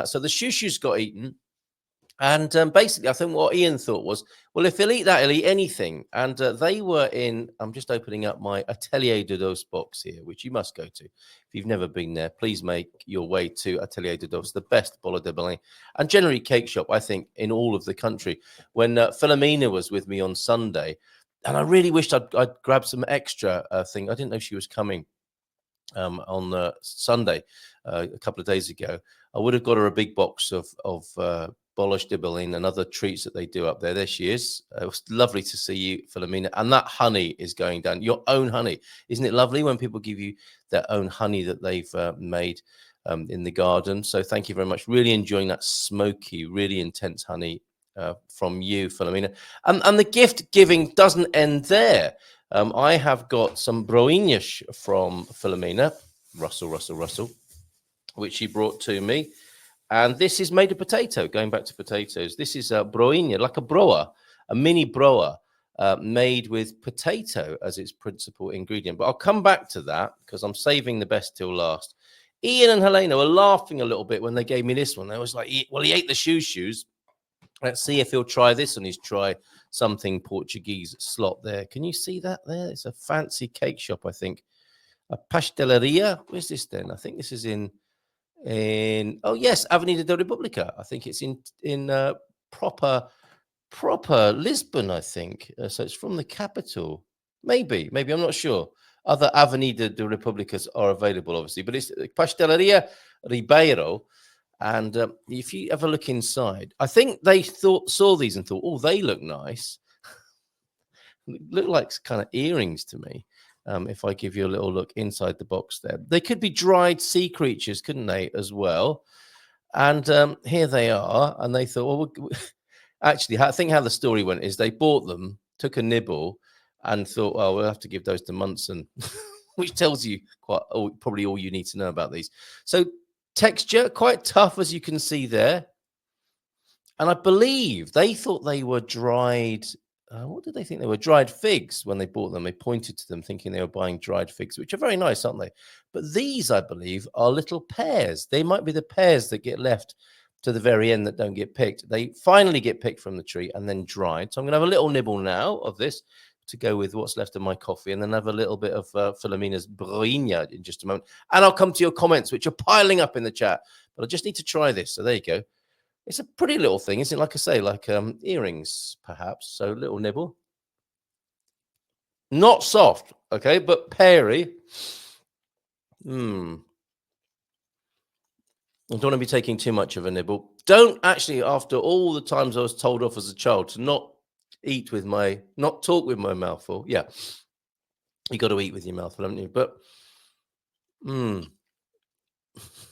So the shoo-shoos got eaten. And basically, I think what Ian thought was, well, if he'll eat that, he'll eat anything. And they were in, I'm just opening up my Atelier de Dos box here, which you must go to. If you've never been there, please make your way to Atelier de Dos, the best bolo de Belém and generally cake shop, I think, in all of the country. When Filomena was with me on Sunday, and I really wished I'd grabbed some extra thing. I didn't know she was coming on Sunday a couple of days ago. I would have got her a big box of Bolos de Belém and other treats that they do up there. There she is. It was lovely to see you, Filomena. And that honey is going down. Your own honey. Isn't it lovely when people give you their own honey that they've made in the garden? So thank you very much. Really enjoying that smoky, really intense honey from you, Filomena. And the gift giving doesn't end there. I have got some broinhas from Filomena. Russell, which she brought to me. And this is made of potato, going back to potatoes. This is a broinha, like a broa, a mini broa, made with potato as its principal ingredient. But I'll come back to that because I'm saving the best till last. Ian and Helena were laughing a little bit when they gave me this one. They was like, well, he ate the shoes. Let's see if he'll try this on his try something Portuguese slot there. Can you see that there? It's a fancy cake shop, I think. A pastelaria. Where's this then? I think this is in oh yes, Avenida da República. I think it's in proper Lisbon, I think. So it's from the capital. Maybe I'm not sure. Other Avenida da Repúblicas are available, obviously, but it's Pastelaria Ribeiro. And if you ever look inside, I think they saw these and thought, oh, they look nice. Look like kind of earrings to me. If I give you a little look inside the box there. They could be dried sea creatures, couldn't they, as well? And here they are. And they thought, well, actually, I think how the story went is they bought them, took a nibble, and thought, well, we'll have to give those to Munson, which tells you probably all you need to know about these. So texture, quite tough, as you can see there. And I believe they thought they were dried... what did they think they were? Dried figs when they bought them. They pointed to them thinking they were buying dried figs, which are very nice, aren't they? But these, I believe, are little pears. They might be the pears that get left to the very end that don't get picked. They finally get picked from the tree and then dried. So I'm going to have a little nibble now of this to go with what's left of my coffee, and then have a little bit of Filomena's broinha in just a moment. And I'll come to your comments, which are piling up in the chat. But I just need to try this. So there you go. It's a pretty little thing, isn't it? Like I say, like earrings, perhaps. So little nibble. Not soft, okay, but peary. I don't want to be taking too much of a nibble. Don't actually, after all the times I was told off as a child to not talk with my mouth full. Yeah, you got to eat with your mouth full, haven't you? But,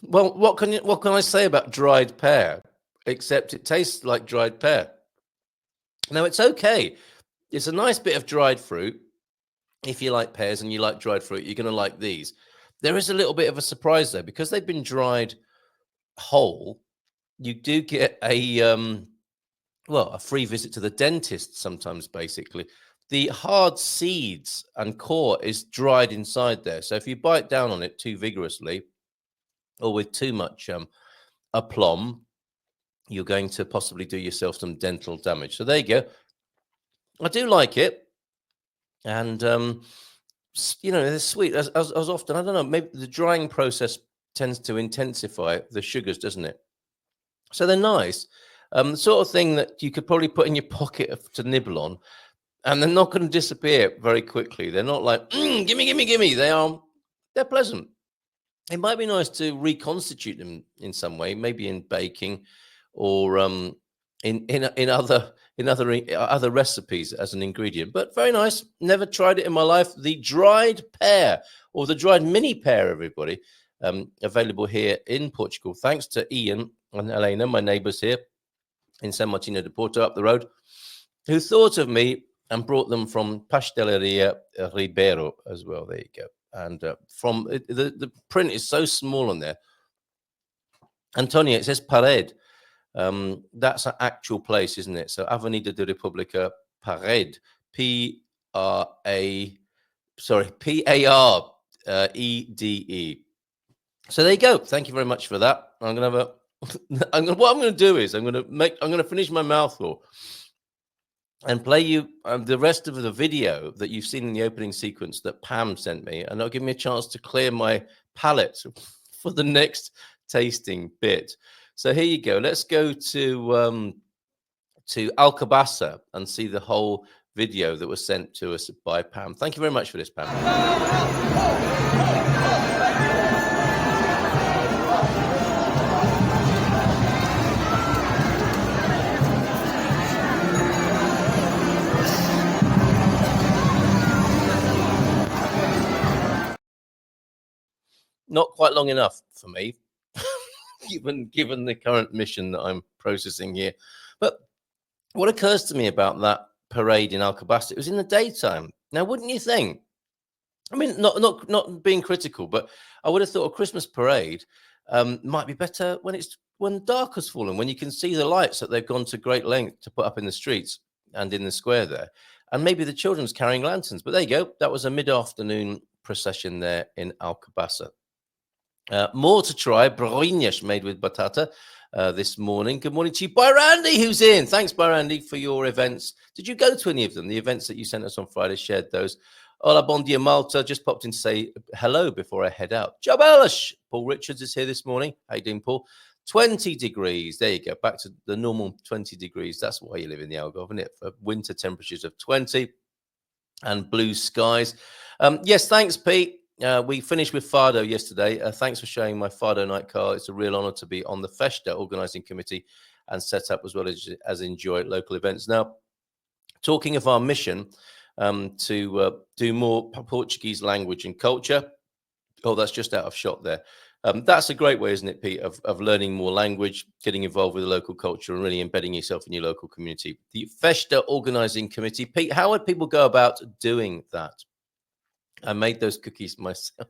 well, what can I say about dried pear? Except it tastes like dried pear. Now, it's okay. It's a nice bit of dried fruit. If you like pears and you like dried fruit, you're going to like these. There is a little bit of a surprise, though, because they've been dried whole. You do get a free visit to the dentist sometimes, basically. The hard seeds and core is dried inside there. So if you bite down on it too vigorously or with too much aplomb, you're going to possibly do yourself some dental damage. So there you go. I do like it. And, they're sweet. As often, I don't know, maybe the drying process tends to intensify the sugars, doesn't it? So they're nice. The sort of thing that you could probably put in your pocket to nibble on, and they're not going to disappear very quickly. They're not like, gimme. They're pleasant. It might be nice to reconstitute them in some way, maybe in baking or in other recipes as an ingredient. But very nice. Never tried it in my life. The dried pear, or the dried mini pear, everybody, available here in Portugal. Thanks to Ian and Helena, my neighbours here in San Martino de Porto up the road, who thought of me and brought them from Pastelaria Ribeiro as well. There you go. And from the print is so small on there. Antonio, it says Pared. That's an actual place, isn't it? So Avenida da República, Pared, P-A-R-E-D-E. So there you go. Thank you very much for that. I'm going to have what I'm going to do is I'm going to finish my mouthful and play you the rest of the video that you've seen in the opening sequence that Pam sent me, and that'll give me a chance to clear my palate for the next tasting bit. So here you go. Let's go to Alcobaça and see the whole video that was sent to us by Pam. Thank you very much for this, Pam. Not quite long enough for me, given the current mission that I'm processing here. But what occurs to me about that parade in Alcobaça, it was in the daytime. Now, wouldn't you think? I mean, not being critical, but I would have thought a Christmas parade might be better when dark has fallen, when you can see the lights that they've gone to great length to put up in the streets and in the square there, and maybe the children's carrying lanterns. But there you go. That was a mid-afternoon procession there in Alcobaça. More to try, broinhas made with batata this morning. Good morning to you, Randy, who's in. Thanks, Randy, for your events. Did you go to any of them? The events that you sent us on Friday, shared those. Hola, bon dia, Malta. Just popped in to say hello before I head out. Jabalish. Paul Richards is here this morning. How you doing, Paul? 20 degrees. There you go. Back to the normal 20 degrees. That's why you live in the Algarve, isn't it? For winter temperatures of 20 and blue skies. Yes, thanks, Pete. We finished with Fado yesterday. Thanks for showing my Fado night car. It's a real honor to be on the Festa organizing committee and set up as well as enjoy local events. Now, talking of our mission to do more Portuguese language and culture. Oh, that's just out of shot there. That's a great way, isn't it, Pete, of learning more language, getting involved with the local culture and really embedding yourself in your local community. The Festa organizing committee. Pete, how would people go about doing that? I made those cookies myself.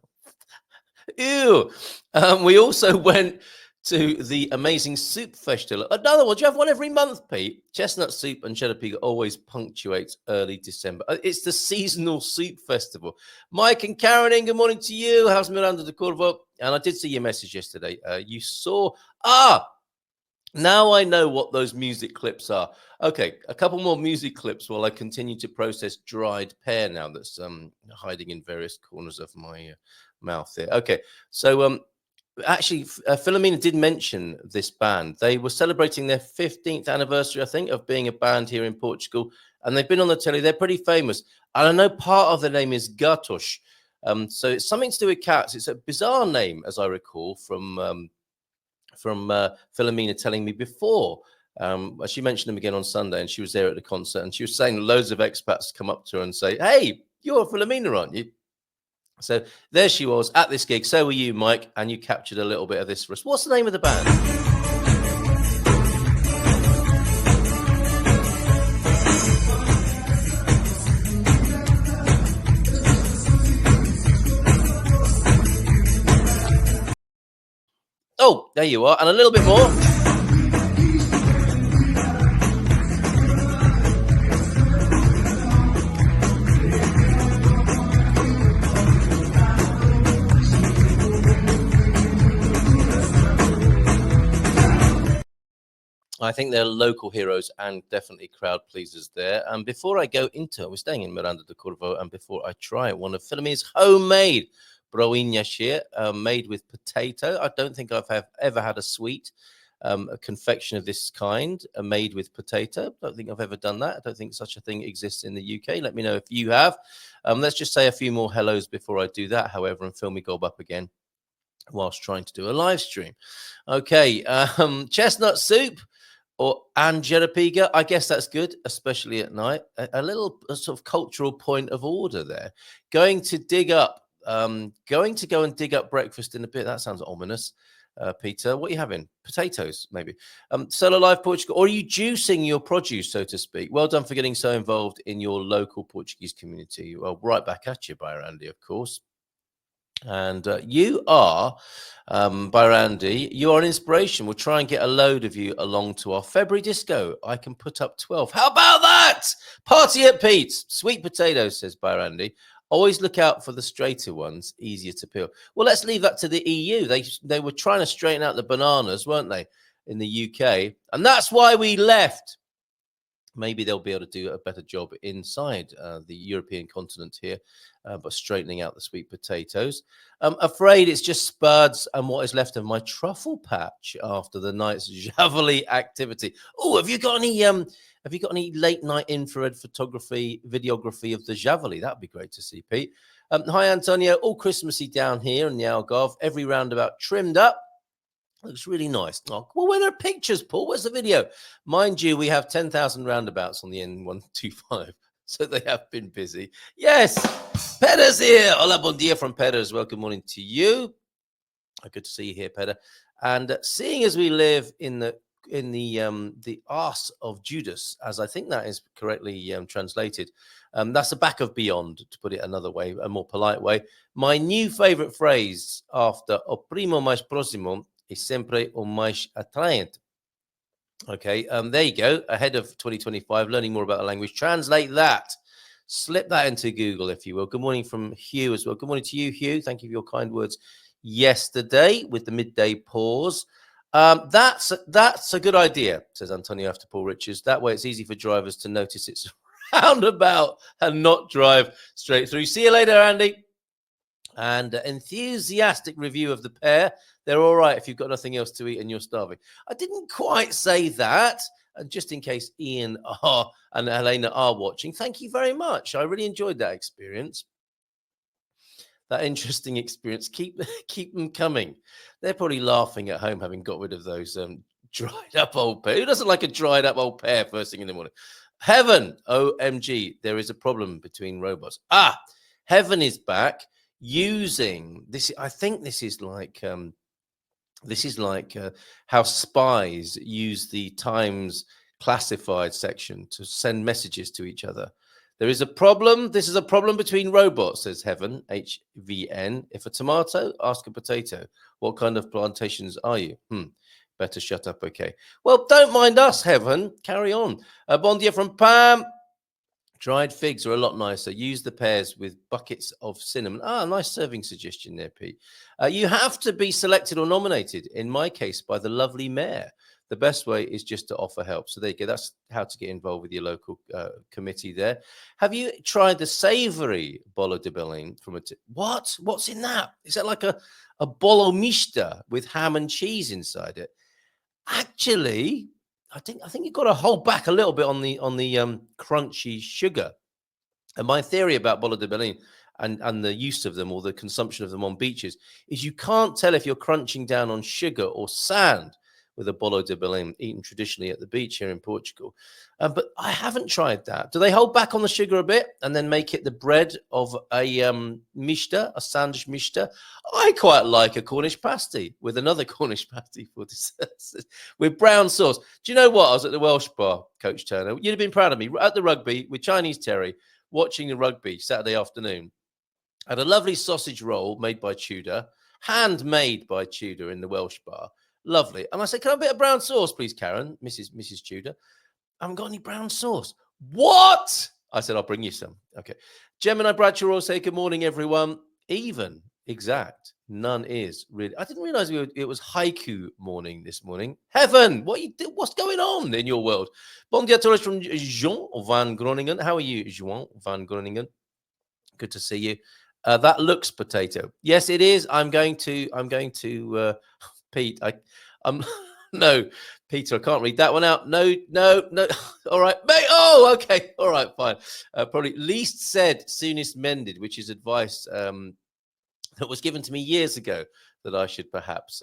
Ew. We also went to the amazing soup festival. Another one. Do you have one every month, Pete? Chestnut soup and cheddar pig always punctuates early December. It's the seasonal soup festival. Mike and Karen, good morning to you. How's Miranda de Corvo? And I did see your message yesterday. You saw... Now I know what those music clips are. Okay, a couple more music clips while I continue to process dried pear now that's hiding in various corners of my mouth there. Okay, so actually, Filomena did mention this band. They were celebrating their 15th anniversary, I think, of being a band here in Portugal, and they've been on the telly. They're pretty famous. And I know part of the name is Gatos. So it's something to do with cats. It's a bizarre name, as I recall, from Filomena telling me before. She mentioned them again on Sunday, and she was there at the concert, and she was saying loads of expats come up to her and say, "Hey, you're Filomena, aren't you?" So there she was at this gig. So were you, Mike, and you captured a little bit of this for us. What's the name of the band? Oh, there you are. And a little bit more. I think they're local heroes and definitely crowd pleasers there. And before I go into, we're staying in Miranda de Corvo, and before I try one of Filomena's homemade broinhas here, made with potato. I don't think I've ever had a sweet a confection of this kind made with potato. I don't think I've ever done that. I don't think such a thing exists in the UK. Let me know if you have. Let's just say a few more hellos before I do that, however, and fill me gob up again whilst trying to do a live stream. Okay, chestnut soup or anjerapiga. I guess that's good, especially at night. A little sort of cultural point of order there. Going to go and dig up breakfast in a bit. That sounds ominous. Peter, what are you having? Potatoes, maybe. Solo Live Portugal, or are you juicing your produce, so to speak? Well done for getting so involved in your local Portuguese community. Well, right back at you, Randy, of course. And you are, Randy, you are an inspiration. We'll try and get a load of you along to our February disco. I can put up 12. How about that? Party at Pete's. Sweet potatoes, says Randy. Always look out for the straighter ones, easier to peel. Well, let's leave that to the EU. They were trying to straighten out the bananas, weren't they? in the UK. And that's why we left. Maybe they'll be able to do a better job inside the European continent here, but straightening out the sweet potatoes. I'm afraid it's just spuds and what is left of my truffle patch after the night's javelin activity. Oh, have you got any late night infrared photography, videography of the javelin? That'd be great to see, Pete. Hi, Antonio. All Christmassy down here in the Algarve. Every roundabout trimmed up. Looks really nice. Oh, well, where are pictures, Paul? Where's the video? Mind you, we have 10,000 roundabouts on the N125, so they have been busy. Yes, Peter's here. Hola, bon dia from Peter as well. Good morning to you. Good to see you here, Peter. And seeing as we live in the arse of Judas, as I think that is correctly translated, that's the back of beyond, to put it another way, a more polite way. My new favorite phrase after o primo mais próximo is sempre o mais atraente. Okay, there you go. Ahead of 2025, learning more about the language. Translate that. Slip that into Google, if you will. Good morning from Hugh as well. Good morning to you, Hugh. Thank you for your kind words yesterday with the midday pause. That's a good idea, says Antonio after Paul Richards. That way it's easy for drivers to notice it's roundabout and not drive straight through. See you later, Andy. And enthusiastic review of the pair. They're all right if you've got nothing else to eat and you're starving. I didn't quite say that. And just in case Ian and Helena are watching, thank you very much. I really enjoyed that experience. That interesting experience. Keep them coming. They're probably laughing at home having got rid of those dried up old pear. Who doesn't like a dried up old pear first thing in the morning? Heaven, OMG, there is a problem between robots. Heaven is back using this. I think this is like how spies use the Times classified section to send messages to each other. There is a problem. This is a problem between robots, says Heaven, HVN. If a tomato, ask a potato. What kind of plantations are you? Better shut up, okay. Well, don't mind us, Heaven. Carry on. Bon dia from Pam. Dried figs are a lot nicer. Use the pears with buckets of cinnamon. Nice serving suggestion there, Pete. You have to be selected or nominated, in my case, by the lovely mayor. The best way is just to offer help. So there you go. That's how to get involved with your local committee there. Have you tried the savoury bolo de Belém from what? What's in that? Is that like a bolo mista with ham and cheese inside it? Actually, I think you've got to hold back a little bit on the crunchy sugar. And my theory about bolo de Belém and the use of them or the consumption of them on beaches is you can't tell if you're crunching down on sugar or sand with a bolo de Belém eaten traditionally at the beach here in Portugal. But I haven't tried that. Do they hold back on the sugar a bit and then make it the bread of a mista, a sandwich mista? I quite like a Cornish pasty with another Cornish pasty for dessert with brown sauce. Do you know what? I was at the Welsh bar, Coach Turner. You'd have been proud of me at the rugby with Chinese Terry watching the rugby Saturday afternoon. I had a lovely sausage roll made by Tudor, handmade by Tudor in the Welsh bar. Lovely. And I said, can I have a bit of brown sauce, please, Karen, Mrs. Tudor? I haven't got any brown sauce. What? I said, I'll bring you some. Okay. Gemini Bradshaw will say, good morning, everyone. Even, exact, none is really. I didn't realize it was haiku morning this morning. Heaven, what's going on in your world? Bon dia Torres from Jean van Groningen. How are you, Jean van Groningen? Good to see you. That looks potato. Yes, it is. I'm going to Pete, no, Peter, I can't read that one out. No. All right, mate. Oh, okay. All right, fine. Probably least said, soonest mended, which is advice that was given to me years ago that I should perhaps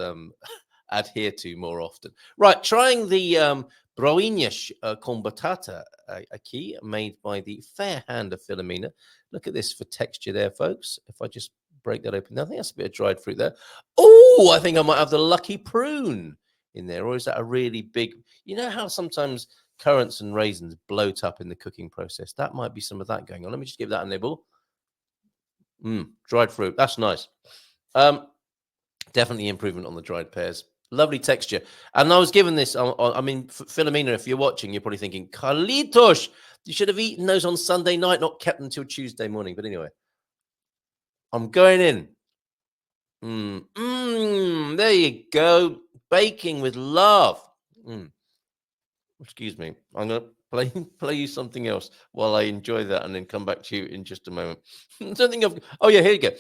adhere to more often. Right, trying the Broinhas con batata, a key made by the fair hand of Filomena. Look at this for texture there, folks. If I just break that open, I think that's a bit of dried fruit there. Oh, I think I might have the lucky prune in there. Or is that a really big, you know how sometimes currants and raisins bloat up in the cooking process? That might be some of that going on. Let me just give that a nibble. Dried fruit. That's nice. Definitely improvement on the dried pears. Lovely texture. And I was given this, Filomena, if you're watching, you're probably thinking, Carlitos, you should have eaten those on Sunday night, not kept them until Tuesday morning. But anyway, I'm going in. There you go. Baking with love. Mm. Excuse me. I'm going to play play you something else while I enjoy that, and then come back to you in just a moment. Something of. Oh yeah, here you go.